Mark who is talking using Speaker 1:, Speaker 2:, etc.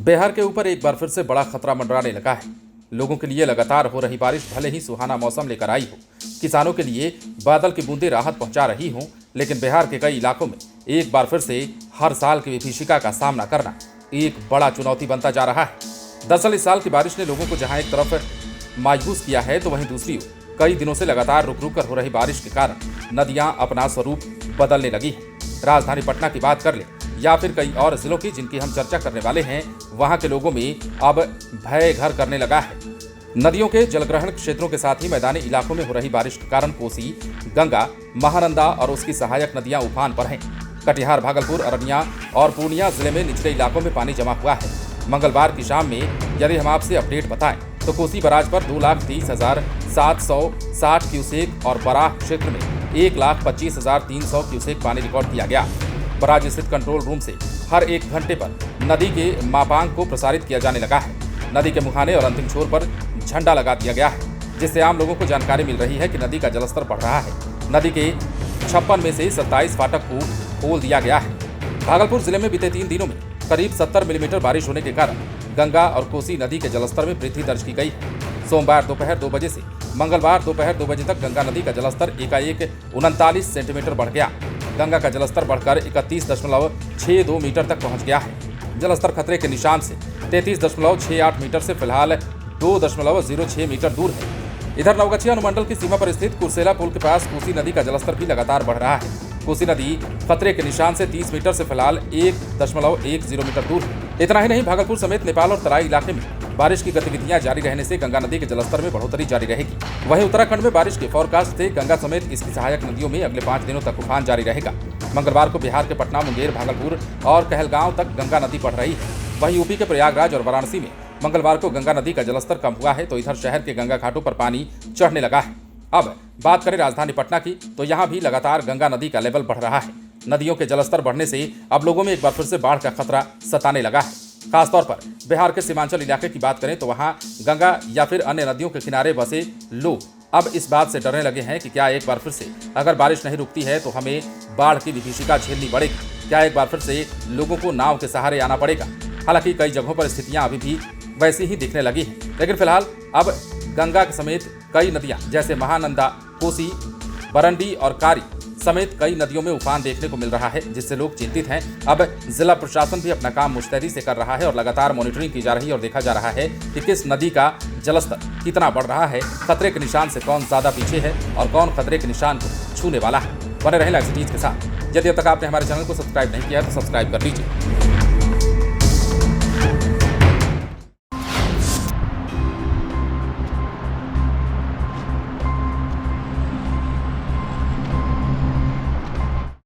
Speaker 1: बिहार के ऊपर एक बार फिर से बड़ा खतरा मंडराने लगा है। लोगों के लिए लगातार हो रही बारिश भले ही सुहाना मौसम लेकर आई हो, किसानों के लिए बादल की बूंदें राहत पहुंचा रही हों, लेकिन बिहार के कई इलाकों में एक बार फिर से हर साल की विभीषिका का सामना करना एक बड़ा चुनौती बनता जा रहा है। दरअसल इस साल की बारिश ने लोगों को जहां एक तरफ मायूस किया है, तो वहीं दूसरी ओर कई दिनों से लगातार रुक रुक कर हो रही बारिश के कारण नदियां अपना स्वरूप बदलने लगी हैं। राजधानी पटना की बात कर ले या फिर कई और जिलों की जिनकी हम चर्चा करने वाले हैं, वहां के लोगों में अब भय घर करने लगा है। नदियों के जलग्रहण क्षेत्रों के साथ ही मैदानी इलाकों में हो रही बारिश के कारण कोसी, गंगा, महानंदा और उसकी सहायक नदियां उफान पर हैं। कटिहार, भागलपुर, अररिया और पूर्णिया जिले में निचले इलाकों में पानी जमा हुआ है। मंगलवार की शाम में यदि हम आपसे अपडेट बताएं तो कोसी बराज पर 2,30,760 क्यूसेक और बराह क्षेत्र में 1,25,300 क्यूसेक पानी रिकॉर्ड किया गया। बराज स्थित कंट्रोल रूम से हर 1 घंटे पर नदी के मापांक को प्रसारित किया जाने लगा है। नदी के मुहाने और अंतिम छोर पर झंडा लगा दिया गया है, जिससे आम लोगों को जानकारी मिल रही है कि नदी का जलस्तर बढ़ रहा है। नदी के 56 में से 27 फाटक को खोल दिया गया है। भागलपुर जिले में बीते 3 दिनों में करीब 70 मिलीमीटर बारिश होने के कारण गंगा और कोसी नदी के जलस्तर में वृद्धि दर्ज की गई है। सोमवार दोपहर 2 बजे से मंगलवार दोपहर 2 बजे तक गंगा नदी का जलस्तर एकाएक 39 सेंटीमीटर बढ़ गया। गंगा का जलस्तर बढ़कर 31.62 मीटर तक पहुंच गया है। जलस्तर खतरे के निशान से 33.68 मीटर से फिलहाल 2.06 मीटर दूर है। इधर नवगछिया अनुमंडल की सीमा पर स्थित कुर्सेला पुल के पास कोसी नदी का जलस्तर भी लगातार बढ़ रहा है। कोसी नदी खतरे के निशान से 30 मीटर से फिलहाल 1.10 मीटर दूर है। इतना ही नहीं, भागलपुर समेत नेपाल और तराई इलाके में बारिश की गतिविधियां जारी रहने से गंगा नदी के जलस्तर में बढ़ोतरी जारी रहेगी। वहीं उत्तराखंड में बारिश के फोरकास्ट से गंगा समेत इसकी सहायक नदियों में अगले 5 दिनों तक उफान जारी रहेगा। मंगलवार को बिहार के पटना, मुंगेर, भागलपुर और कहलगांव तक गंगा नदी बढ़ रही है। वहीं यूपी के प्रयागराज और वाराणसी में मंगलवार को गंगा नदी का जलस्तर कम हुआ है, तो इधर शहर के गंगा घाटों पर पानी चढ़ने लगा है। अब बात करें राजधानी पटना की, तो यहाँ भी लगातार गंगा नदी का लेवल बढ़ रहा है। नदियों के जलस्तर बढ़ने से अब लोगों में एक बार फिर से बाढ़ का खतरा सताने लगा है। खासतौर पर बिहार के सीमांचल इलाके की बात करें तो वहां गंगा या फिर अन्य नदियों के किनारे बसे लोग अब इस बात से डरने लगे हैं कि क्या एक बार फिर से अगर बारिश नहीं रुकती है तो हमें बाढ़ की विभीषिका झेलनी पड़ेगी। क्या एक बार फिर से लोगों को नाव के सहारे आना पड़ेगा। हालांकि कई जगहों पर स्थितियां अभी भी वैसी ही दिखने लगी हैं, लेकिन फिलहाल अब गंगा समेत कई नदियां जैसे महानंदा, कोसी, बरंडी और कारी समेत कई नदियों में उफान देखने को मिल रहा है, जिससे लोग चिंतित हैं। अब जिला प्रशासन भी अपना काम मुस्तैदी से कर रहा है और लगातार मॉनिटरिंग की जा रही है और देखा जा रहा है कि किस नदी का जलस्तर कितना बढ़ रहा है, खतरे के निशान से कौन ज्यादा पीछे है और कौन खतरे के निशान को छूने वाला है। बने रहें लाइव न्यूज़ के साथ। यदि अब तक आपने हमारे चैनल को सब्सक्राइब नहीं किया तो सब्सक्राइब कर लीजिए।